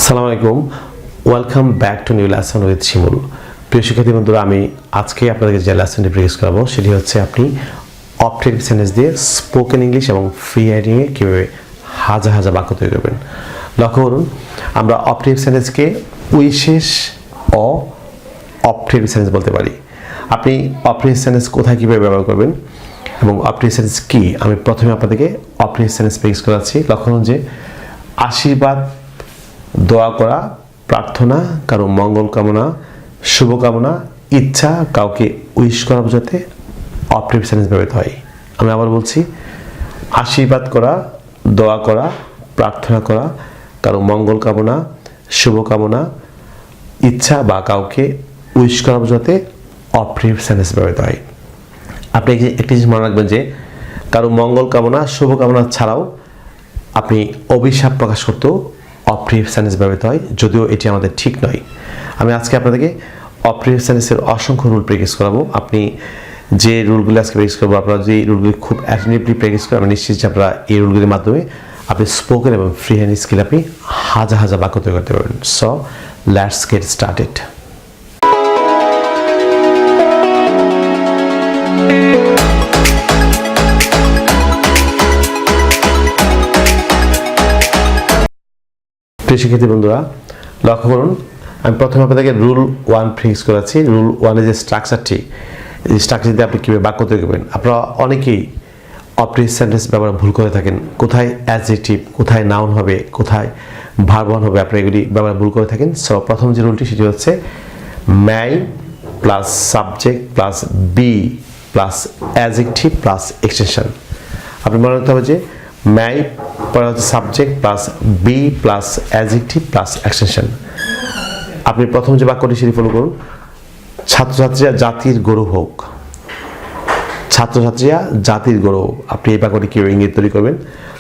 আসসালামু আলাইকুম, welcome back to new lesson with Shimul. প্রিয় শিক্ষার্থী বন্ধুরা, আমি আজকে আপনাদেরকে যে লেসনটি প্র্যাকটিস করাবো সেটি হচ্ছে আপনি অবজেক্টিভ সেন্টেন্স দিয়ে স্পোকেন ইংলিশ এবং ফ্রি রাইটিংয়ে কীভাবে হাজার হাজার বাক্য তৈরি করবেন। লক্ষ্য করুন, আমরা অবজেক্টিভ সেন্টেন্সকে উইশেষ অবজেক্টিভ সেন্টেন্স বলতে পারি। আপনি অবজেক্টিভ সেন্টেন্স কোথায় কীভাবে ব্যবহার করবেন এবং অবজেক্টিভ সেন্টেন্স কী, আমি প্রথমে আপনাদেরকে অবজেক্টিভ সেন্টেন্স প্র্যাকটিস করাচ্ছি। লক্ষ্য করুন যে আশীর্বাদ, দোয়া করা, প্রার্থনা, কারো মঙ্গল কামনা, শুভকামনা, ইচ্ছা, কাউকে উইশ করা বোঝাতে অবজেক্টিভ সেন্টেন্স ব্যবহৃত হয়। আমি আবার বলছি, আশীর্বাদ করা, দোয়া করা, প্রার্থনা করা, কারো মঙ্গল কামনা, শুভকামনা, ইচ্ছা বা কাউকে উইশ করা বোঝাতে অবজেক্টিভ সেন্টেন্স ব্যবহৃত হয়। আপনি একটি জিনিস মনে রাখবেন যে কারো মঙ্গল কামনা, শুভকামনা ছাড়াও আপনি অভিশাপ প্রকাশ করতেও অবজেক্টিভ সেন্টেন্স ব্যবহৃত হয়, যদিও এটি আমাদের ঠিক নয়। আমি আজকে আপনাদেরকে অবজেক্টিভ সেন্টেন্সের অসংখ্য রুল প্র্যাকটিস করাবো। আপনি যে রুলগুলি আজকে প্র্যাকটিস করবো, আপনারা যে রুলগুলি খুব অ্যাটেন্টিভলি প্র্যাকটিস করেন, আমি নিশ্চিত যে আপনারা এই রুলগুলির মাধ্যমে আপনি স্পোকেন এবং ফ্রি হ্যান্ড স্কিল আপনি হাজার হাজার বাক্য তৈরি করতে পারবেন। So let's get started. প্রিয় শিক্ষার্থী বন্ধুরা, লক্ষ্য করুন, আমি প্রথমে আপনাদেরকে রুল 1 ফিক্স করাচ্ছি। রুল 1 এর যে স্ট্রাকচারটি, এই স্ট্রাকচার দিয়ে আপনি কীভাবে বাক্য তৈরি করবেন। আপনারা অনেকেই অবজেক্টিভ সেন্টেন্স ব্যবহার ভুল করে থাকেন। কোথায় অ্যাডজেক্টিভ, কোথায় নাউন হবে, কোথায় ভার্ব হবে, আপনারা এগুলি ব্যবহার ভুল করে থাকেন। সো প্রথম যে রুলটি সেটি হচ্ছে may plus subject plus B plus adjective plus extension. আপনি মনে রাখতে হবে যে ম্যাই পরে হচ্ছে subject plus B plus adjective plus extension. আপনি প্রথম যে বাক্যটি সেটি ফলো করুন, ছাত্রছাত্রীরা জাতির গৌরব হোক। ছাত্রছাত্রীরা জাতির গৌরব, আপনি এই বাক্যটি কীভাবে ইঙ্গিত তৈরি করবেন।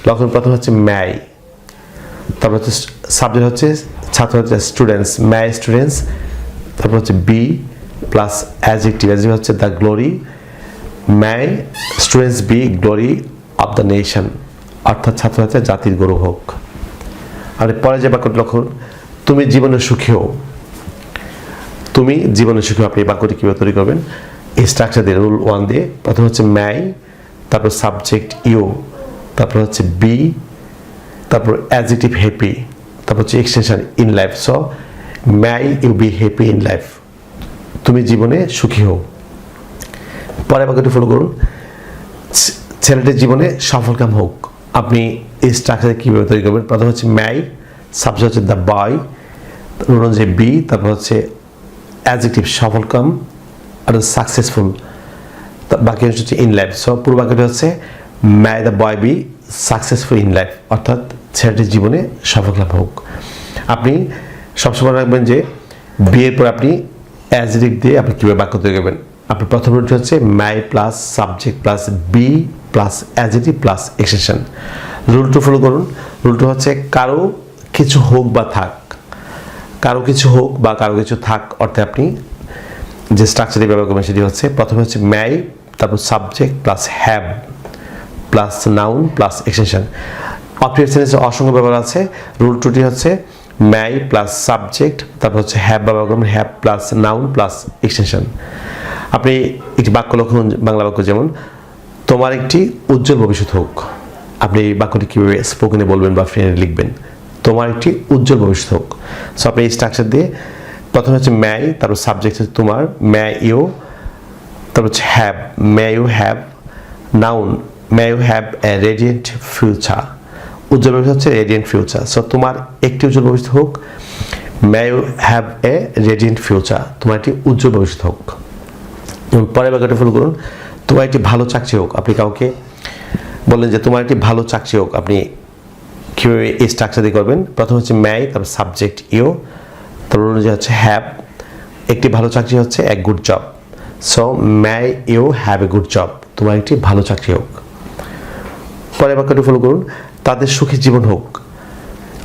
লক্ষ্য, প্রথম হচ্ছে ম্যাই, তারপর হচ্ছে সাবজেক্ট হচ্ছে ছাত্রছাত্রীরা স্টুডেন্টস, ম্যাই স্টুডেন্টস, তারপর হচ্ছে বি প্লাস অ্যাডজেক্টিভ, অ্যাডজেক্টিভ হচ্ছে the glory, may students be glory of the nation, অর্থাৎ ছাত্রছাত্রীরা জাতির গৌরব হোক। আর পরে যে বাক্যটি লক্ষ্য, তুমি জীবনে সুখী হও। তুমি জীবনে সুখী হও, আপনি এই বাক্যটি কীভাবে তৈরি করবেন এই স্ট্রাকচার দিয়ে, রুল 1 দিয়ে। প্রথম হচ্ছে ম্যাই, তারপর সাবজেক্ট ইউ, তারপর হচ্ছে বি, তারপর অ্যাডজেক্টিভ হ্যাপি, তারপর হচ্ছে extension in life. So may you be happy in life, তুমি জীবনে সুখী হও। পরে বাক্যটি ফলো করুন, ছেলেটির জীবনে সফলকাম হোক। আপনি এই স্ট্রাকচারে কীভাবে তৈরি করবেন। প্রথম হচ্ছে ম্যাই, সাবজেক্ট হচ্ছে দ্য বয়, রুল হচ্ছে বি, তারপর হচ্ছে অ্যাডজেক্টিভ সফলকাম আর সাকসেসফুল, বাকি হচ্ছে ইন লাইফ। সো পুরো বাক্যটি হচ্ছে may the boy be successful in life, অর্থাৎ ছেলেটির জীবনে সফলকাম হোক। আপনি সবসময় রাখবেন যে বিয়ের পর আপনি অ্যাডজেক্টিভ দিয়ে আপনি কীভাবে বাক্য তৈরি করবেন। আপনার প্রথম রুলটি হচ্ছে may plus subject plus B plus adjective plus extension. Rule 2 follow করুন। রুল 2 হচ্ছে কারো কিছু হোক বা থাক। কারো কিছু হোক বা কারো কিছু থাক অর্থে আপনি যে স্ট্রাকচারটি ব্যবহার করবেন সেটি হচ্ছে প্রথমে হচ্ছে ম্যাই, তারপর subject plus have plus noun plus extension. Objective সেন্টেন্সে অসংখ্য ব্যবহার আছে। রুল 2টি হচ্ছে ম্যাই প্লাস সাবজেক্ট, তারপর হচ্ছে হ্যাভ ব্যবহার করবেন, have plus noun plus extension. আপনি একটি বাক্য লক্ষণ, বাংলা বাক্য যেমন তোমার একটি উজ্জ্বল ভবিষ্যৎ হোক। আপনি এই বাক্যটি কীভাবে স্পোকেনে বলবেন বা ফ্রেন্ডে লিখবেন, তোমার একটি উজ্জ্বল ভবিষ্যৎ হোক। সো আপনি এই স্ট্রাকচার দিয়ে প্রথমে হচ্ছে ম্যাই, তারপর সাবজেক্ট হচ্ছে তোমার, ম্যাই ইউ, তারপর হচ্ছে have, may you have, noun may you have a radiant future. উজ্জ্বল ভবিষ্যৎ হচ্ছে রেডিয়েন্ট ফিউচার। সো তোমার একটি উজ্জ্বল ভবিষ্যৎ হোক, may you have a radiant future, তোমার একটি উজ্জ্বল ভবিষ্যৎ হোক। পরের বাক্যটি ফলো করুন, তোমার একটি ভালো চাকরি হোক। আপনি কাউকে বললেন যে তোমার একটি ভালো চাকরি হোক, আপনি কীভাবে এই স্ট্রাকচার দিয়ে করবেন। প্রথম হচ্ছে ম্যাই, তারপর সাবজেক্ট ইউ, তারপর অনুযায়ী হচ্ছে হ্যাভ, একটি ভালো চাকরি হচ্ছে এক good job. So may you have a good job, তোমার একটি ভালো চাকরি হোক। পরের বাক্যটি ফলো করুন, তাদের সুখী জীবন হোক।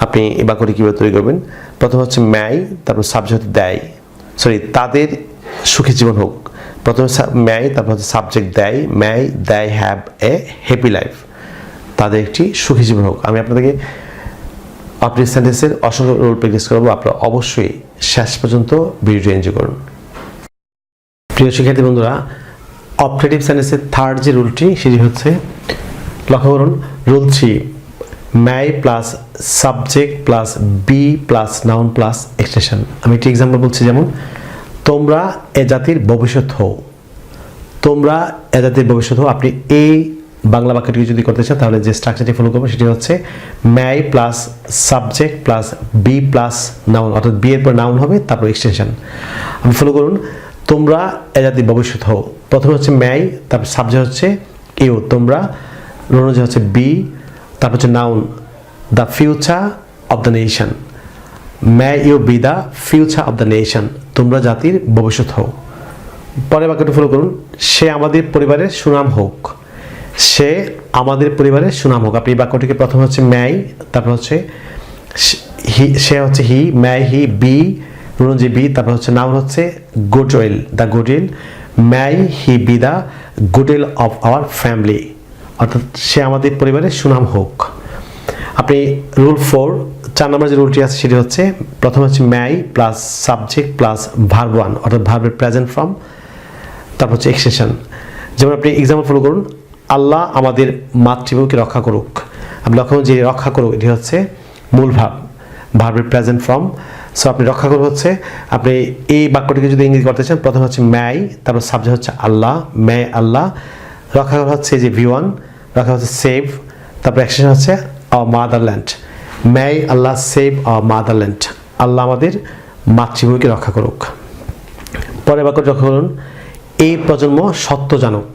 আপনি এই বাক্যটি কীভাবে তৈরি করবেন। প্রথম হচ্ছে ম্যাই, তারপর সাবজেক্ট দেয়, তাদের সুখী জীবন হোক। প্রথমে ম্যাই, তারপর হচ্ছে সাবজেক্ট দেয়, ম্যাই দেয় হ্যাভ এ হ্যাপি লাইফ, তাদের একটি সুখী জীবন হোক। আমি আপনাদেরকে অপারেটিভ সেন্টেন্সের অসংখ্য রুল প্র্যাকটিস করবো। আপনারা অবশ্যই শেষ পর্যন্ত ভিডিওটি এনজয় করুন। প্রিয় শিক্ষার্থী বন্ধুরা, অপারেটিভ সেন্টেন্সের থার্ড যে রুলটি সেটি হচ্ছে, লক্ষ্য করুন, rule 3, may plus subject plus B plus noun plus extension. আমি একটি এক্সাম্পল বলছি, যেমন তোমরা এ জাতির ভবিষ্যৎ হও। তোমরা এ জাতির ভবিষ্যৎ হও। আপনি এই বাংলা বাক্যটি যদি করতে চান তাহলে যে স্ট্রাকচারটি ফলো করবো সেটি হচ্ছে may plus subject plus B plus noun, অর্থাৎ বি এর পর নাউন হবে, তারপর এক্সটেনশন। আপনি ফলো করুন, তোমরা এ জাতির ভবিষ্যৎ হও। প্রথমে হচ্ছে may, তারপর সাবজেক্ট হচ্ছে ইউ, তোমরা, রোনজি হচ্ছে বি, তারপর হচ্ছে noun the future of the nation. may you be the future of the nation, তোমরা জাতির ভবিষ্যৎ হও। পরের বাক্যটি ফলো করুন, সে আমাদের পরিবারের সুনাম হোক। সে আমাদের পরিবারের সুনাম হোক। আপনি এই বাক্যটিকে প্রথম হচ্ছে may, তারপর হচ্ছে সে হচ্ছে হি, may he be, রুনজি বি, তারপর হচ্ছে নাউন হচ্ছে goodwill, the goodwill, may he be the goodwill of our family, অর্থাৎ সে আমাদের পরিবারের সুনাম হোক। আপনি রুল 4, 4 নম্বর যে রুলটি আছে সেটি হচ্ছে, প্রথম হচ্ছে may plus subject plus verb 1, অর্থাৎ ভার্বের প্রেজেন্ট ফর্ম, তারপর হচ্ছে এক্সটেনশন। যেমন আপনি এক্সাম্পল ফলো করুন, আল্লাহ আমাদের মাতৃভূমিকে রক্ষা করুক। আপনি লক্ষ্য করুন যে রক্ষা করুক এটি হচ্ছে মূল ভাব, ভার্বের প্রেজেন্ট ফর্ম। সো আপনি রক্ষা করুক হচ্ছে, আপনি এই বাক্যটিকে যদি ইংরেজি করতে চান প্রথম হচ্ছে may, তারপর সাবজেক্ট হচ্ছে আল্লাহ, may আল্লাহ, রক্ষা করা হচ্ছে যে V1, রক্ষা হচ্ছে সেভ, তারপর এক্সটেনশন হচ্ছে our motherland, may Allah save our motherland, আল্লাহ আমাদের মাতৃভূমিকে রক্ষা করুক। পরের বাক্য লক্ষ্য করুন, এই প্রজন্ম সত্য জানুক।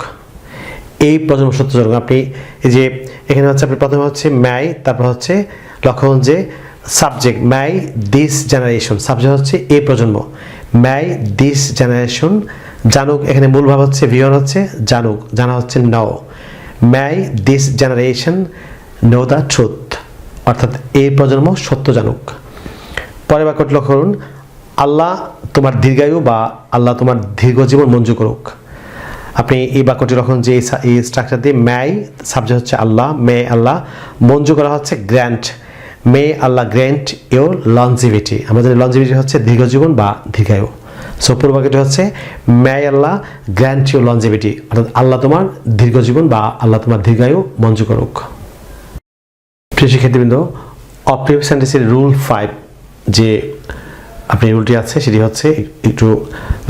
এই প্রজন্ম সত্য জানুক। আপনি এই যে এখানে হচ্ছে, আপনি প্রথমে হচ্ছে may, তারপর হচ্ছে লক্ষ্য করুন যে subject may this generation, subject হচ্ছে এই প্রজন্ম, may this generation জানুক। এখানে মূল ভাব হচ্ছে V1 হচ্ছে জানুক, জানা হচ্ছে know, may this generation know the truth, অর্থাৎ এই প্রজন্ম সত্য জানুক। পরের বাক্যটি লক্ষ্য করুন, আল্লাহ তোমার দীর্ঘায়ু বা আল্লাহ তোমার দীর্ঘ জীবন মঞ্জুর করুক। আপনি এই বাক্যটি লক্ষ্য করুন যে এই স্ট্রাকচার দিয়ে may, সাবজেক্ট হচ্ছে আল্লাহ, may আল্লাহ, মঞ্জুর করা হচ্ছে grant, may Allah grant your longevity. আমরা জানি লঞ্জিভিটি হচ্ছে দীর্ঘ জীবন বা দীর্ঘায়ু। সো পুরো বাক্যটি হচ্ছে may Allah grant your longevity, অর্থাৎ আল্লাহ তোমার দীর্ঘ জীবন বা আল্লাহ তোমার দীর্ঘায়ু মঞ্জুর করুক। প্রিয় শিক্ষার্থীবৃন্দ, অপারেটিভ সেন্টেন্সের রুল 5 যে আপনি রুলটি আছে সেটি হচ্ছে একটু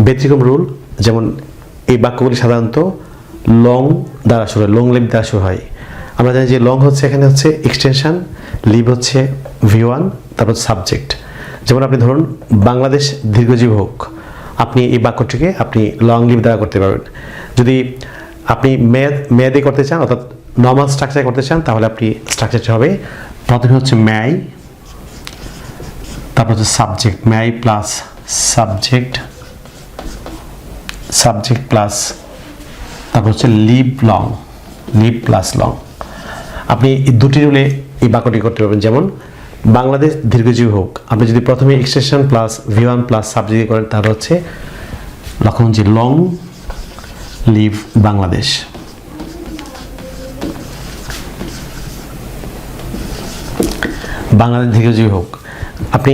ব্যতিক্রম রুল। যেমন এই বাক্যগুলি সাধারণত লং দ্বারা শুরু হয়, লং লিভ দ্বারা শুরু হয়। আমরা জানি যে লং হচ্ছে এখানে হচ্ছে এক্সটেনশন, লিভ হচ্ছে V1, তারপর সাবজেক্ট। যেমন আপনি ধরুন বাংলাদেশ দীর্ঘজীবী হোক, আপনি এই বাক্যটিকে আপনি লং লিভ দ্বারা করতে পারবেন। যদি আপনি মেয়াদে করতে চান, অর্থাৎ নর্মাল স্ট্রাকচার করতে চান, তাহলে আপনি স্ট্রাকচারটি হবে, প্রথমে হচ্ছে may, তারপর হচ্ছে subject, may plus subject, subject plus তারপর হচ্ছে live long, live plus long. আপনি এই দুটি রুলে এই বাক্যটি করতে পারবেন। যেমন বাংলাদেশ দীর্ঘজীবী হোক, আপনি যদি প্রথমে extension plus V1 plus subject করেন তাহলে হচ্ছে লক্ষ্য যে লং লিভ বাংলাদেশ। বাংলাদেশ দীর্ঘজীবী হোক, আপনি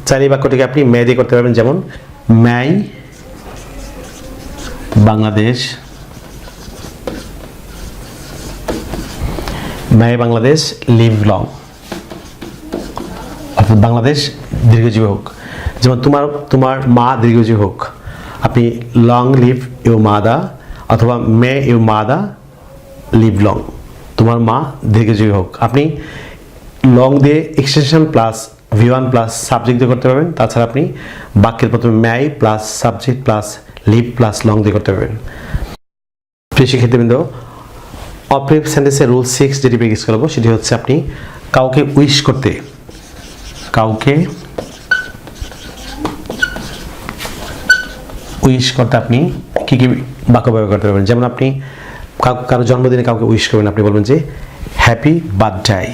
চাইলে এই বাক্যটিকে আপনি may দিয়ে করতে পারবেন। যেমন may Bangladesh, may Bangladesh live long, অর্থাৎ বাংলাদেশ দীর্ঘজীবী হোক। যেমন তোমার মা দীর্ঘজীবী হোক, আপনি লং লিভ ইউর মাদার, অথবা মে ইউর মাদার লিভ লং, তোমার মা দীর্ঘজীবী হোক। আপনি লং দিয়ে extension plus V1 plus subject দিয়ে করতে পারবেন। তাছাড়া আপনি বাক্যের প্রথমে may plus subject plus live plus long দিয়ে করতে পারবেন। প্রিয় শিক্ষার্থীবৃন্দ, অপারেটিভ সেন্টেন্সের রুল 6 যেটি প্র্যাকটিস করব সেটি হচ্ছে, আপনি কাউকে উইশ করতে, কাউকে উইশ করতে আপনি কি কি বাক্য ব্যবহার করতে পারবেন। যেমন আপনি কারো জন্মদিনে কাউকে উইশ করবেন, আপনি বলবেন যে হ্যাপি বার্থডে,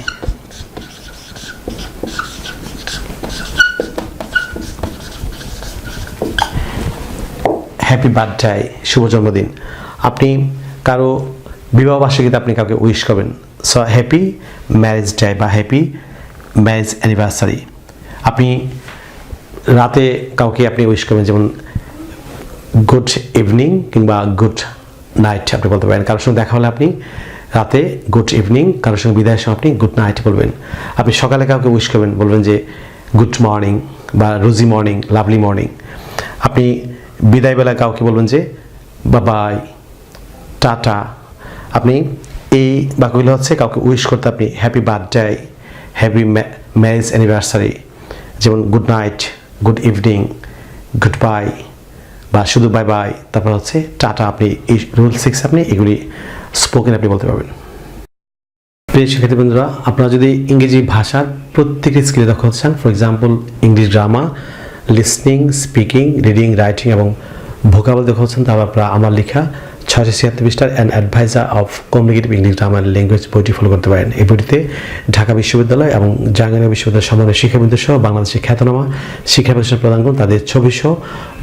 হ্যাপি বার্থডে, শুভ জন্মদিন। আপনি কারো বিবাহ বার্ষিকীতে আপনি কাউকে উইশ করবেন, সো হ্যাপি ম্যারেজ ডে বা হ্যাপি ম্যারেজ অ্যানিভার্সারি। আপনি রাতে কাউকে আপনি উইশ করবেন, যেমন গুড ইভিনিং কিংবা গুড নাইট আপনি বলতে পারেন। কারোর সঙ্গে দেখা হলে আপনি রাতে গুড ইভিনিং, কারোর সঙ্গে বিদায়ের সময় আপনি গুড নাইট বলবেন। আপনি সকালে কাউকে উইশ করবেন, বলবেন যে গুড মর্নিং বা রোজি মর্নিং, লাভলি মর্নিং। আপনি বিদায়বেলা কাউকে বলবেন যে বাবাই, টাটা। আপনি এই বাক্যগুলো হচ্ছে কাউকে উইশ করতে আপনি happy birthday, happy marriage anniversary, যেমন good night, good evening, good bye বা শুধু বাই বাই, তারপর হচ্ছে টাটা। আপনি এই রুল 6 আপনি এগুলি স্পোকেন আপনি বলতে পারবেন। প্রিয় শিক্ষার্থী বন্ধুরা, আপনারা যদি ইংরেজি ভাষার প্রত্যেকটি স্কিলে দক্ষ হতে চান, for example English grammar, listening, speaking, reading, writing এবং ভোকাবুল দক্ষ হচ্ছেন, তাহলে আপনারা আমার লেখা 676 পৃষ্ঠার an adviser of communicative English grammar language বইটি ফলো করতে পারেন। এই বইটিতে ঢাকা বিশ্ববিদ্যালয় এবং জাহাঙ্গীরনগর বিশ্ববিদ্যালয়ের সম্মানের শিক্ষাবিদ সহ বাংলাদেশের খ্যাতনামা শিক্ষা প্রতিষ্ঠান প্রদানগণ তাদের ছবিসহ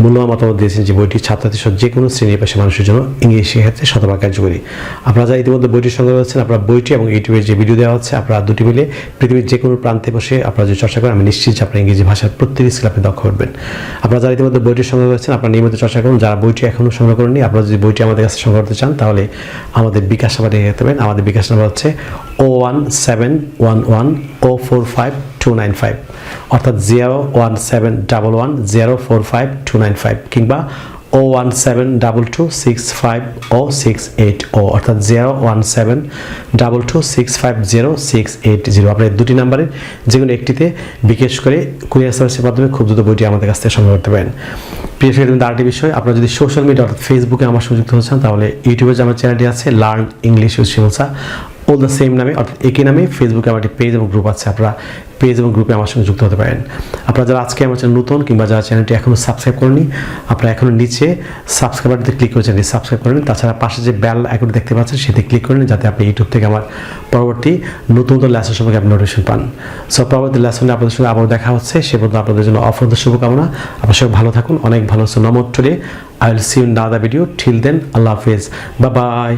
মূল্যবান মতামত দিয়েছেন যে বইটি ছাত্রছাত্রী সহ যে কোনো শ্রেণীর পেশার মানুষের জন্য ইংরেজি শেখাতে শতভাগ কার্যকরী। আপনারা যারা ইতিমধ্যে বইটির সঙ্গে রয়েছেন, আপনারা বইটি এবং ইউটিউবের যে ভিডিও দেওয়া হচ্ছে, আপনারা দুটি মিলে পৃথিবীর যে কোনো প্রান্তে বসে আপনারা যদি চর্চা করেন, আমি নিশ্চিত যে আপনার ইংরেজি ভাষার প্রত্যেকটি স্কিল আপনি দক্ষ করবেন। আপনারা যারা ইতিমধ্যে বইটির সঙ্গে রয়েছেন, আপনারা নিয়মিত চর্চা করুন। যারা বইটি এখনও সংগ্রহ করেননি, আপনারা যদি বইটি আমাদের কাছে সংগ্রহ করতে চান, তাহলে আমাদের বিকাশ নাম্বার দেখে যেতে পারেন। আমাদের বিকাশ নাম্বার হচ্ছে 01711045295, অর্থাৎ 01711045295 কিংবা 01722650680, অর্থাৎ 01722650680। আপনার দুটি নাম্বারের যে কোনো একটিতে বিকাশ করে কুরিয়ার সার্ভিসের মাধ্যমে খুব দ্রুত বইটি আমাদের কাছ থেকে সংগ্রহ করতে পারেন। প্রিয় শিক্ষার্থী, আরেকটি বিষয়, আপনারা যদি সোশ্যাল মিডিয়া অর্থাৎ ফেসবুকে আমার সংযুক্ত হচ্ছেন, তাহলে ইউটিউবে যে আমার চ্যানেলটি আছে learn English with Shimulsa, all the same নামে অর্থাৎ একই নামে ফেসবুকে আমার একটি পেজ এবং গ্রুপ আছে। আপনারা পেজ এবং গ্রুপে আমার সঙ্গে যুক্ত হতে পারেন। আপনারা যারা আজকে আমার চ্যানেল নতুন কিংবা যারা চ্যানেলটি এখনও সাবস্ক্রাইব করেনি, আপনারা এখনও নিচে সাবস্ক্রাইব বাটনটি ক্লিক করে চ্যানেলটি সাবস্ক্রাইব করে নিন। তাছাড়া পাশে যে বেল আইকনটি দেখতে পাচ্ছেন সেটি ক্লিক করে নিন, যাতে আপনি ইউটিউব থেকে আমার পরবর্তী নতুন নতুন লেসন সম্পর্কে আপনি নোটিফিকেশন পান। সো পরবর্তী লেসনে আপনাদের সঙ্গে আবার দেখা হচ্ছে। সে পর্যন্ত আপনাদের জন্য অফুরন্ত শুভকামনা। আপনার সবাই ভালো থাকুন, অনেক ভালো হচ্ছে। নমস্কার, I will see you in another video. Till then, আল্লাহ হাফেজ, বাই বাই।